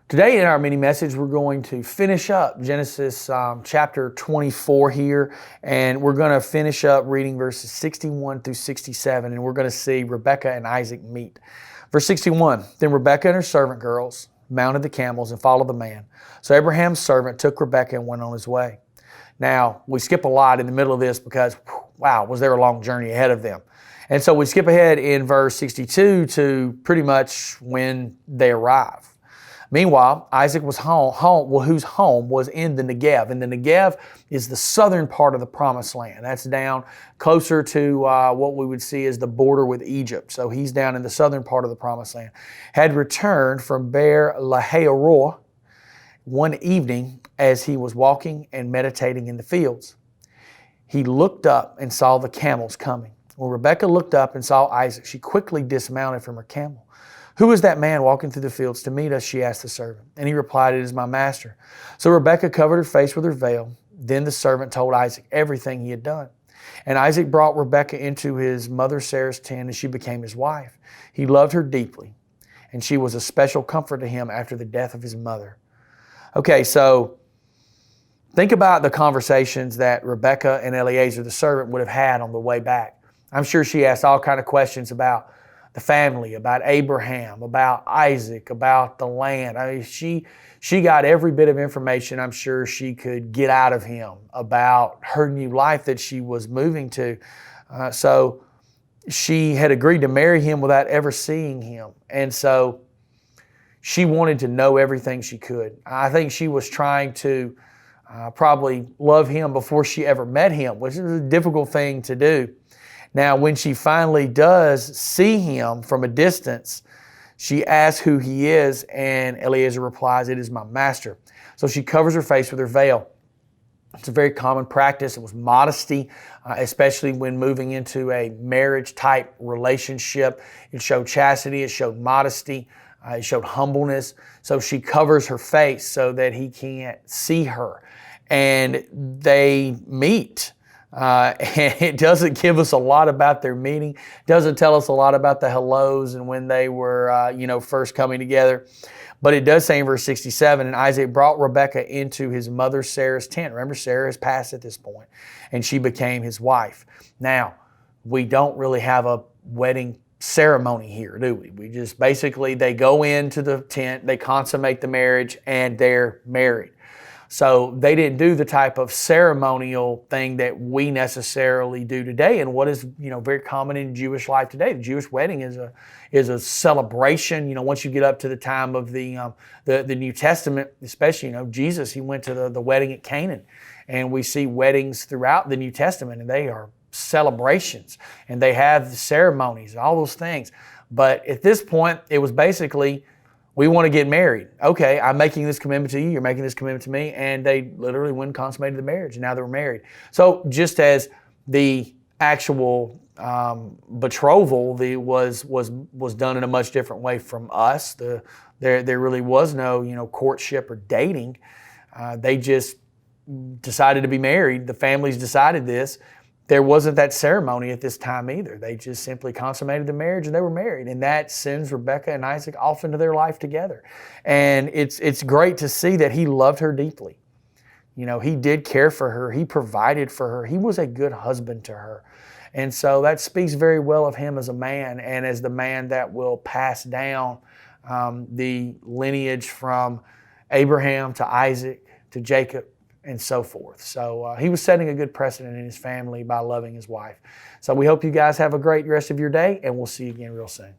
Today in our mini message, we're going to finish up Genesis chapter 24 here, and we're going to finish up reading verses 61 through 67, and we're going to see Rebekah and Isaac meet. Verse 61, then Rebekah and her servant girls mounted the camels and followed the man. So Abraham's servant took Rebekah and went on his way. Now, we skip a lot in the middle of this because, wow, was there a long journey ahead of them. And so we skip ahead in verse 62 to pretty much when they arrive. Meanwhile, Isaac was whose home was in the Negev. And the Negev is the southern part of the Promised Land. That's down closer to what we would see as the border with Egypt. So he's down in the southern part of the Promised Land. Had returned from Beer Lahai-roi one evening as he was walking and meditating in the fields. He looked up and saw the camels coming. When Rebekah looked up and saw Isaac, she quickly dismounted from her camel. "Who is that man walking through the fields to meet us?" she asked the servant. And he replied, "It is my master." So Rebekah covered her face with her veil. Then the servant told Isaac everything he had done. And Isaac brought Rebekah into his mother Sarah's tent, and she became his wife. He loved her deeply, and she was a special comfort to him after the death of his mother. Okay, so think about the conversations that Rebekah and Eliezer, the servant, would have had on the way back. I'm sure she asked all kinds of questions about the family, about Abraham, about Isaac, about the land. I mean, she got every bit of information I'm sure she could get out of him about her new life that she was moving to. So she had agreed to marry him without ever seeing him. And so she wanted to know everything she could. I think she was trying to probably love him before she ever met him, which is a difficult thing to do. Now, when she finally does see him from a distance, she asks who he is, and Eliezer replies, "It is my master." So she covers her face with her veil. It's a very common practice. It was modesty, especially when moving into a marriage-type relationship. It showed chastity. It showed modesty. It showed humbleness. So she covers her face so that he can't see her. And they meet. And it doesn't give us a lot about their meeting. It doesn't tell us a lot about the hellos and when they were, first coming together. But it does say in verse 67, and Isaac brought Rebekah into his mother Sarah's tent. Remember, Sarah has passed at this point, and she became his wife. Now, we don't really have a wedding ceremony here, do we? We just basically, they go into the tent, they consummate the marriage, and they're married. So they didn't do the type of ceremonial thing that we necessarily do today, and what is very common in Jewish life today. The Jewish wedding is a celebration. Once you get up to the time of the New Testament, especially Jesus, he went to the wedding at Canaan, and we see weddings throughout the New Testament, and they are celebrations, and they have the ceremonies, all those things. But at this point, it was basically, we want to get married. Okay, I'm making this commitment to you. You're making this commitment to me. And they literally went and consummated the marriage. And now they're married. So just as the actual betrothal was done in a much different way from us. There really was no courtship or dating. They just decided to be married. The families decided this. There wasn't that ceremony at this time either. They just simply consummated the marriage and they were married. And that sends Rebekah and Isaac off into their life together. And it's great to see that he loved her deeply. He did care for her. He provided for her. He was a good husband to her. And so that speaks very well of him as a man and as the man that will pass down the lineage from Abraham to Isaac to Jacob and so forth. So he was setting a good precedent in his family by loving his wife. So we hope you guys have a great rest of your day, and we'll see you again real soon.